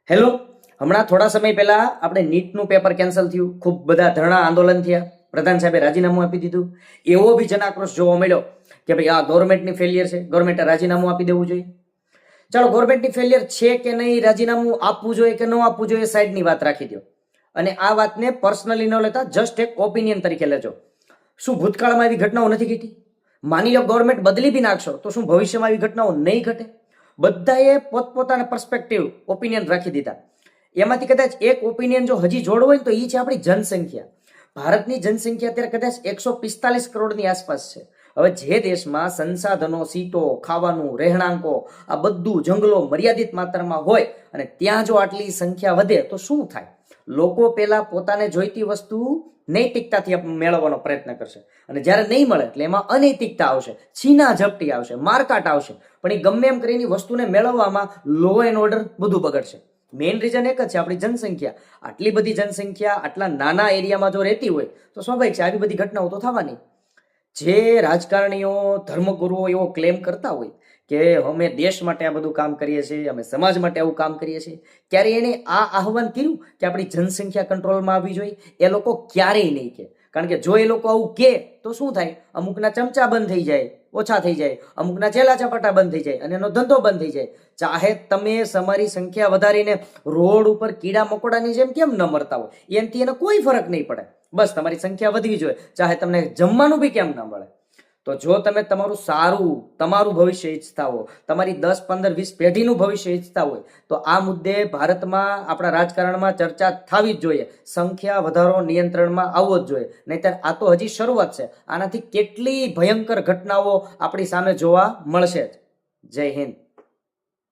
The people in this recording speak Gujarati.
હેલો, હમણાં થોડા સમય પહેલા આપણે નીટનું પેપર કેન્સલ થયું, ખૂબ બધા ધરણા આંદોલન થયા, પ્રધાન સાહેબે રાજીનામું આપી દીધું. એવો બી જનાક્રોશ જોવા મળ્યો કે ભાઈ આ ગવર્મેન્ટની ફેલિયર છે, ગવર્મેન્ટે રાજીનામું આપી દેવું જોઈએ. ચાલો, ગવર્મેન્ટની ફેલિયર છે કે નહીં, રાજીનામું આપવું જોઈએ કે ન આપવું જોઈએ, સાઈડની વાત રાખી દો અને આ વાતને પર્સનલી ન લેતા જસ્ટ એક ઓપિનિયન તરીકે લેજો. શું ભૂતકાળમાં એવી ઘટનાઓ નથી ઘટી? માની લો ગવર્મેન્ટ બદલી બી નાખશો તો શું ભવિષ્યમાં એવી ઘટનાઓ નહીં ઘટે? બધાએ પોતપોતાના પર્સપેક્ટિવ ઓપિનિયન રાખી દીધા. એમાંથી કદાચ એક ઓપિનિયન જો હજી જોડવો હોય તો એ છે આપણી જનસંખ્યા. ભારતની જનસંખ્યા અત્યારે કદાચ 145 કરોડની આસપાસ છે. હવે જે દેશમાં સંસાધનો, સીટો, ખાવાનું, રહેણાંકો, આ બધું જંગલો મર્યાદિત માત્રામાં હોય અને ત્યાં જો આટલી સંખ્યા વધે તો શું થાય? લોકો પેલા પોતાને જોઈતી વસ્તુ નૈતિકતાથી મેળવવાનો પ્રયત્ન કરશે અને જ્યારે નહીં મળે એટલે એમાં અનૈતિકતા આવશે, છીના ઝપટી આવશે, મારકાટ આવશે. પણ એ ગમે એમ કરીને વસ્તુને મેળવવામાં લો એન્ડ ઓર્ડર બધું બગડશે. મેઇન રીઝન એક જ છે, આપણી જનસંખ્યા. આટલી બધી જનસંખ્યા આટલા નાના એરિયામાં જો રહેતી હોય તો સ્વાભાવિક છે આવી બધી ઘટનાઓ તો થવાની. જે રાજકારણીઓ, ધર્મગુરુઓ એવો ક્લેમ કરતા હોય કે અમે દેશ માટે આ બધું કામ કરીએ છીએ, અમે સમાજ માટે આવું કામ કરીએ છીએ, ક્યારે એને આ આહવાન કર્યું કે આપણી જનસંખ્યા કંટ્રોલમાં આવવી જોઈએ? એ લોકો ક્યારેય નહીં કહે. કારણ કે જો એ લોકો આવું કહે તો શું થાય? અમુકના ચમચા બંધ થઈ જાય, ઓછા થઈ જાય, અમુકના ચેલા ચપાટા બંધ થઈ જાય અને એનો ધંધો બંધ થઈ જાય. ચાહે તમે તમારી સંખ્યા વધારીને રોડ ઉપર કીડા મકોડાની જેમ કેમ ન મરતા હોય, એનાથી એને કોઈ ફરક નહીં પડે. બસ તમારી સંખ્યા વધવી જોઈએ, ચાહે તમને જમવાનું બી કેમ ન મળે. તો જો તમે તમારું સારું, તમારું ભવિષ્ય ઈચ્છતા હો, તમારી 10, 15, 20 પેઢીનું ભવિષ્ય ઈચ્છતા હોય તો આ મુદ્દે ભારતમાં આપણા રાજકારણમાં ચર્ચા થવી જ જોઈએ. સંખ્યા વધારો નિયંત્રણમાં આવવો જ જોઈએ. નહીંતર આ તો હજી શરૂઆત છે, આનાથી કેટલી ભયંકર ઘટનાઓ આપણી સામે જોવા મળશે જ. જય હિન્દ.